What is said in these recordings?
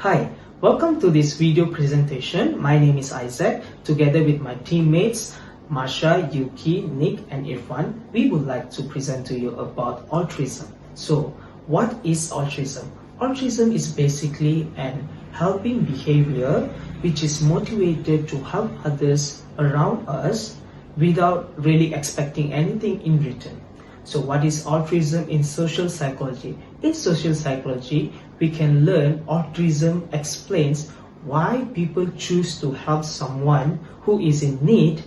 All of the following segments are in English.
Hi, welcome to this video presentation. My name is Isaac. Together with my teammates Marsha, Yuki, Nick and Irfan, we would like to present to you about altruism. So, what is altruism? Altruism is basically an helping behavior which is motivated to help others around us without really expecting anything in return. So what is altruism in social psychology? In social psychology, we can learn altruism explains why people choose to help someone who is in need,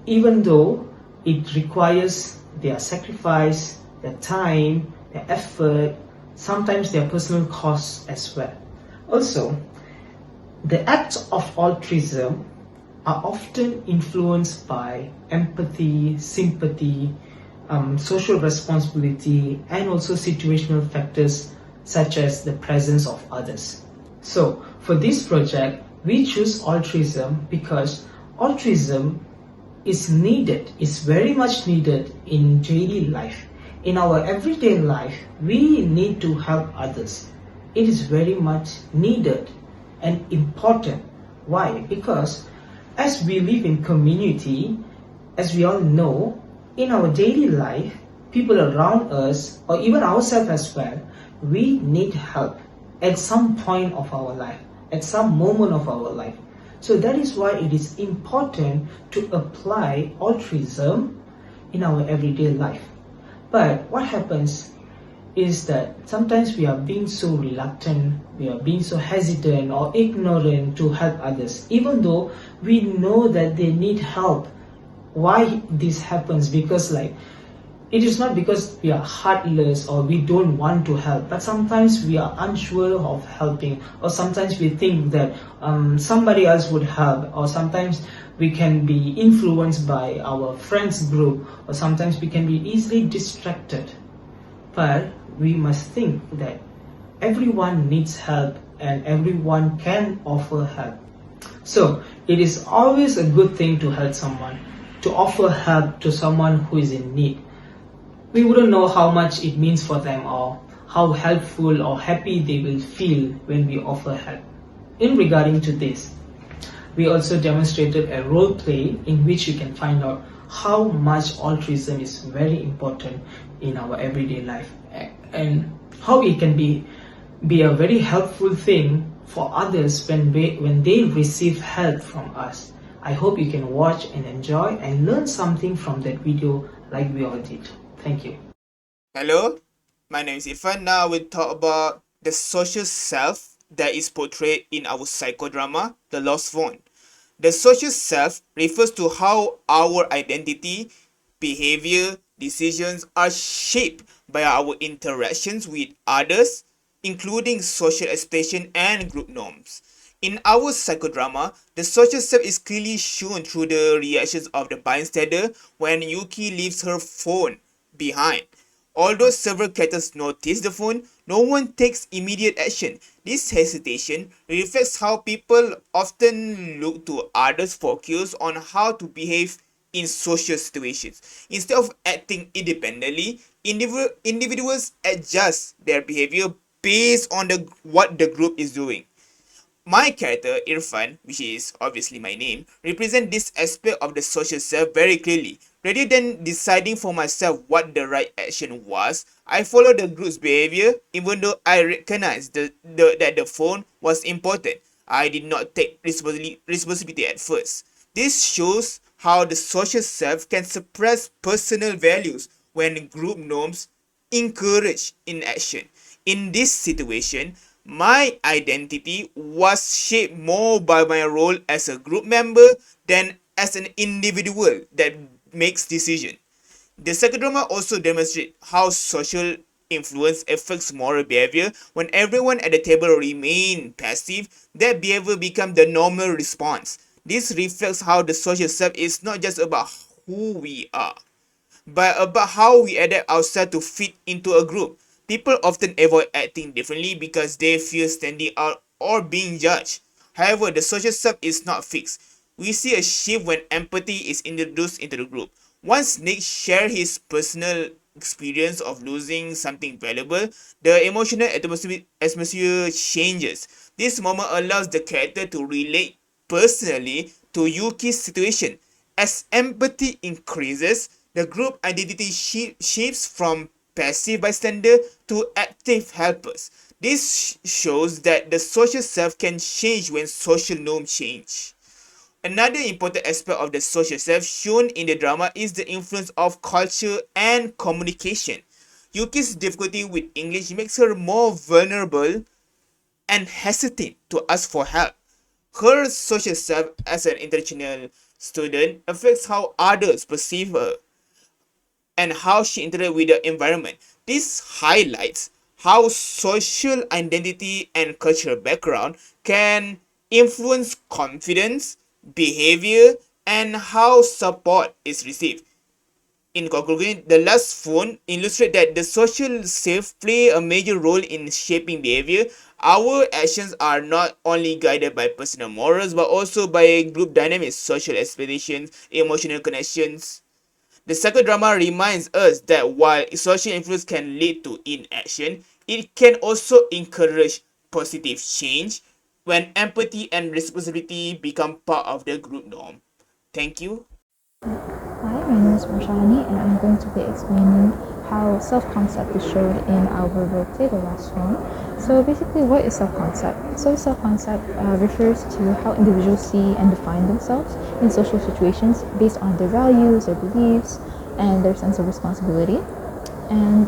even though it requires their sacrifice, their time, their effort, sometimes their personal costs as well. Also, the acts of altruism are often influenced by empathy, sympathy, social responsibility, and also situational factors such as the presence of others. So, for this project, we choose altruism because altruism is needed, is very much needed in daily life. In our everyday life, we need to help others. It is very much needed and important. Why? Because as we live in community, as we all know, in our daily life, people around us, or even ourselves as well, we need help at some point of our life, at some moment of our life. So that is why it is important to apply altruism in our everyday life. But what happens is that sometimes we are being so reluctant, we are being so hesitant or ignorant to help others, even though we know that they need help. Why this happens? Because it is not because we are heartless or we don't want to help, but sometimes we are unsure of helping, or sometimes we think that somebody else would help, or sometimes we can be influenced by our friends group, or sometimes we can be easily distracted. But we must think that everyone needs help and everyone can offer help. So it is always a good thing to help someone, to offer help to someone who is in need. We wouldn't know how much it means for them or how helpful or happy they will feel when we offer help. In regarding to this, we also demonstrated a role play in which you can find out how much altruism is very important in our everyday life and how it can be a very helpful thing for others when they receive help from us. I hope you can watch and enjoy and learn something from that video like we all did. Thank you. Hello, my name is Irfan. Now we'll talk about the social self that is portrayed in our psychodrama, The Lost Phone. The social self refers to how our identity, behavior, decisions are shaped by our interactions with others, including social expectation and group norms. In our psychodrama, the social self is clearly shown through the reactions of the bystander when Yuki leaves her phone behind. Although several characters notice the phone, no one takes immediate action. This hesitation reflects how people often look to others for cues on how to behave in social situations. Instead of acting independently, individuals adjust their behavior based on what the group is doing. My character, Irfan, which is obviously my name, represents this aspect of the social self very clearly. Rather than deciding for myself what the right action was, I followed the group's behavior even though I recognized that the phone was important. I did not take responsibility at first. This shows how the social self can suppress personal values when group norms encourage inaction. In this situation, my identity was shaped more by my role as a group member than as an individual that makes decisions. The psychodrama also demonstrates how social influence affects moral behavior. When everyone at the table remain passive, that behavior becomes the normal response. This reflects how the social self is not just about who we are, but about how we adapt ourselves to fit into a group. People often avoid acting differently because they fear standing out or being judged. However, the social self is not fixed. We see a shift when empathy is introduced into the group. Once Nick shared his personal experience of losing something valuable, the emotional atmosphere changes. This moment allows the character to relate personally to Yuki's situation. As empathy increases, the group identity shifts from passive bystander to active helpers. This shows that the social self can change when social norms change. Another important aspect of the social self shown in the drama is the influence of culture and communication. Yuki's difficulty with English makes her more vulnerable and hesitant to ask for help. Her social self as an international student affects how others perceive her and how she interacts with the environment. This highlights how social identity and cultural background can influence confidence, behavior, and how support is received. In conclusion, the last phone illustrates that the social self play a major role in shaping behavior. Our actions are not only guided by personal morals but also by group dynamics, social expectations, emotional connections. The psychodrama reminds us that while social influence can lead to inaction, it can also encourage positive change when empathy and responsibility become part of the group norm. Thank you. Hi, my name is Marshani, and I'm going to be explaining how self-concept is showed in our roleplay, the last one. So basically, what is self-concept? So self-concept refers to how individuals see and define themselves in social situations based on their values, their beliefs, and their sense of responsibility. And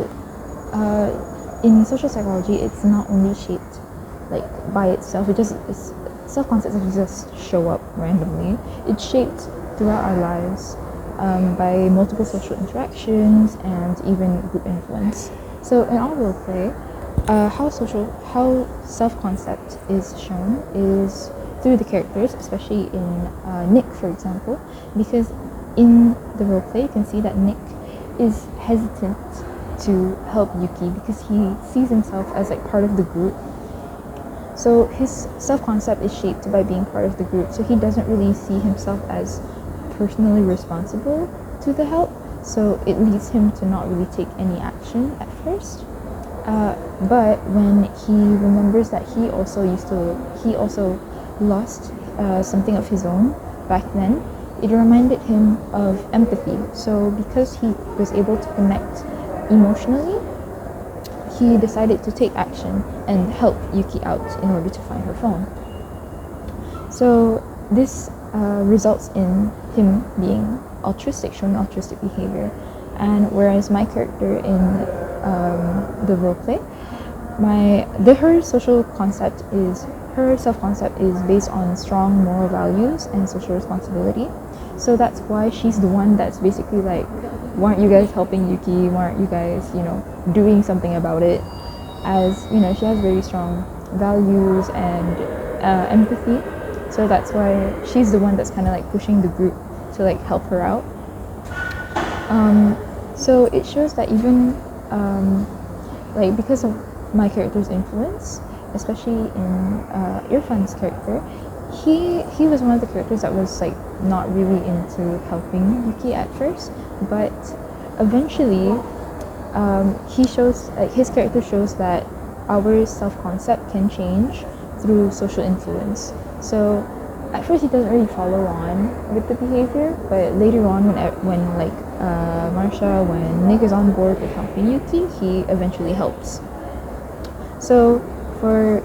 in social psychology, it's not only shaped like by itself. Self-concept doesn't just show up randomly. It's shaped throughout our lives by multiple social interactions and even group influence. So in our role play, how self-concept is shown is through the characters, especially in Nick, for example, because in the role play you can see that Nick is hesitant to help Yuki because he sees himself as like part of the group. So his self-concept is shaped by being part of the group, so he doesn't really see himself as personally responsible to the help, so it leads him to not really take any action at first. But when he remembers that he also lost something of his own back then, it reminded him of empathy. So because he was able to connect emotionally, he decided to take action and help Yuki out in order to find her phone. So this results in him being altruistic, showing altruistic behavior. And whereas my character in the roleplay, her self-concept is based on strong moral values and social responsibility. So that's why she's the one that's basically like, why aren't you guys helping Yuki? Why aren't you guys, doing something about it? As she has very strong values and empathy. So that's why she's the one that's kind of like pushing the group to like help her out. So it shows that even like because of my character's influence, especially in Irfan's character, he was one of the characters that was like not really into helping Yuki at first, but eventually his character shows that our self-concept can change through social influence. So at first he doesn't really follow on with the behavior, but later on when when Nick is on board with helping Yuki, he eventually helps. So for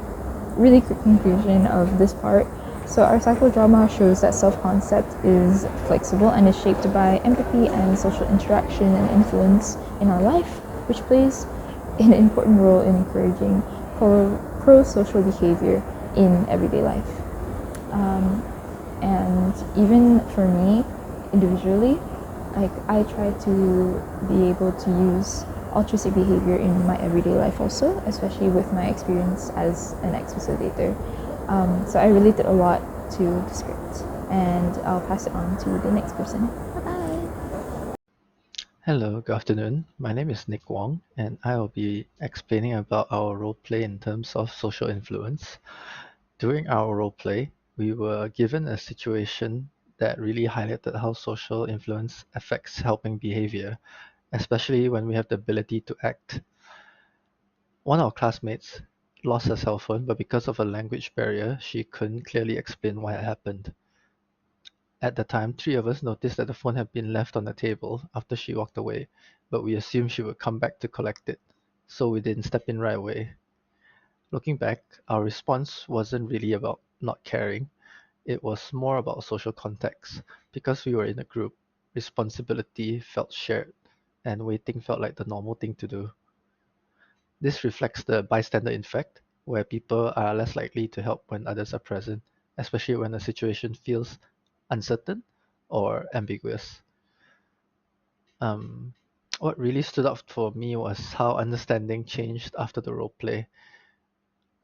really quick conclusion of this part, so our psychodrama shows that self-concept is flexible and is shaped by empathy and social interaction and influence in our life, which plays an important role in encouraging pro-social behavior in everyday life. And even for me, individually, like I try to be able to use altruistic behavior in my everyday life also, especially with my experience as an ex-facilitator. So I related a lot to the script, and I'll pass it on to the next person. Bye-bye! Hello, good afternoon. My name is Nick Wong, and I will be explaining about our role play in terms of social influence. During our role play, we were given a situation that really highlighted how social influence affects helping behavior. especially when we have the ability to act. One of our classmates lost her cell phone, but because of a language barrier, she couldn't clearly explain why it happened. At the time, three of us noticed that the phone had been left on the table after she walked away, but we assumed she would come back to collect it, so we didn't step in right away. Looking back, our response wasn't really about not caring, it was more about social context. Because we were in a group, responsibility felt shared, and waiting felt like the normal thing to do. This reflects the bystander effect, where people are less likely to help when others are present, especially when a situation feels uncertain or ambiguous. Um, what really stood out for me was how understanding changed after the role play.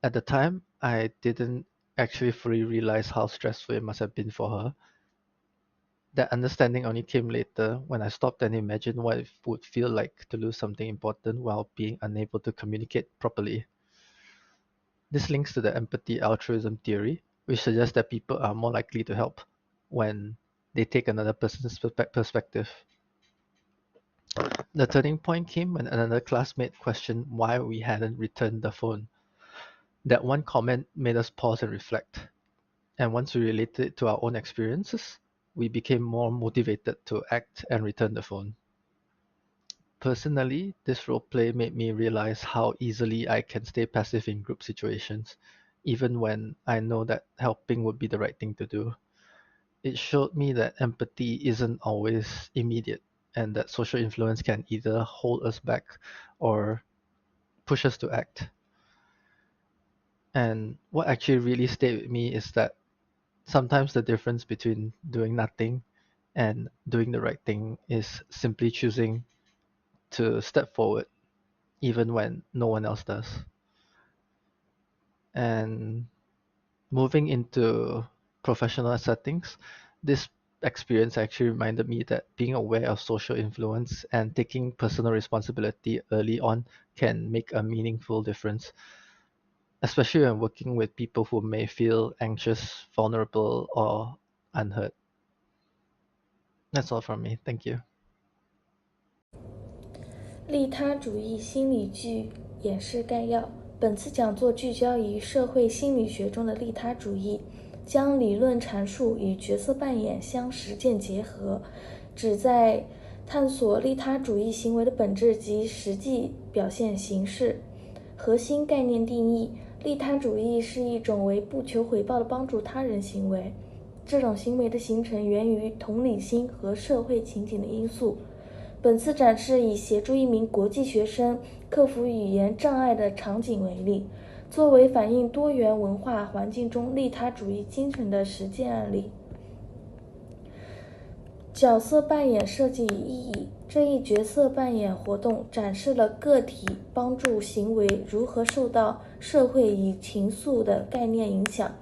At the time, I didn't actually fully realize how stressful it must have been for her. That understanding only came later when I stopped and imagined what it would feel like to lose something important while being unable to communicate properly. This links to the empathy altruism theory, which suggests that people are more likely to help when they take another person's perspective. The turning point came when another classmate questioned why we hadn't returned the phone. That one comment made us pause and reflect, and once we related it to our own experiences, we became more motivated to act and return the phone. Personally, this roleplay made me realize how easily I can stay passive in group situations, even when I know that helping would be the right thing to do. It showed me that empathy isn't always immediate, and that social influence can either hold us back or push us to act. And what actually really stayed with me is that sometimes the difference between doing nothing and doing the right thing is simply choosing to step forward even when no one else does. And moving into professional settings, this experience actually reminded me that being aware of social influence and taking personal responsibility early on can make a meaningful difference, especially when working with people who may feel anxious, vulnerable, or unheard. That's all from me. Thank you.利他主义心理剧演示概要。本次讲座聚焦于社会心理学中的利他主义，将理论阐述与角色扮演相实践结合，旨在探索利他主义行为的本质及实际表现形式。核心概念定义：利他主义是一种为不求回报的帮助他人行为。这种行为的形成源于同理心和社会情景的因素。本次展示以协助一名国际学生克服语言障碍的场景为例，作为反映多元文化环境中利他主义精神的实践案例。角色扮演设计与意义：这一角色扮演活动展示了个体帮助行为如何受到社会与情愫的概念影响，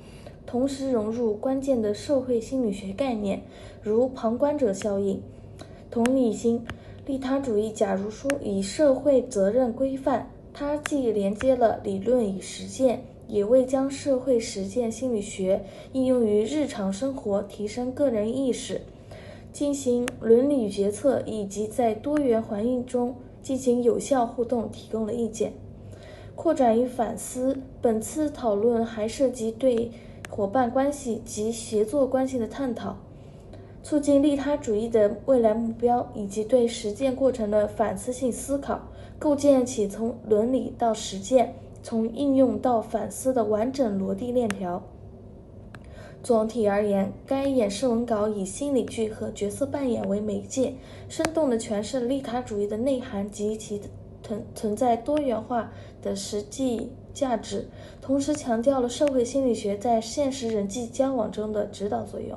同时融入关键的社会心理学概念，如旁观者效应、同理心。利他主义假如说以社会责任规范，它既连接了理论与实践，也为将社会实践心理学应用于日常生活提升个人意识，进行伦理决策以及在多元环境中进行有效互动提供了意见。扩展与反思：本次讨论还涉及对伙伴关系及协作关系的探讨，促进利他主义的未来目标，以及对实践过程的反思性思考，构建起从伦理到实践、从应用到反思的完整逻辑链条。总体而言，该演示文稿以心理剧和角色扮演为媒介，生动地诠释了利他主义的内涵及其存在多元化的实际价值，同时强调了社会心理学在现实人际交往中的指导作用。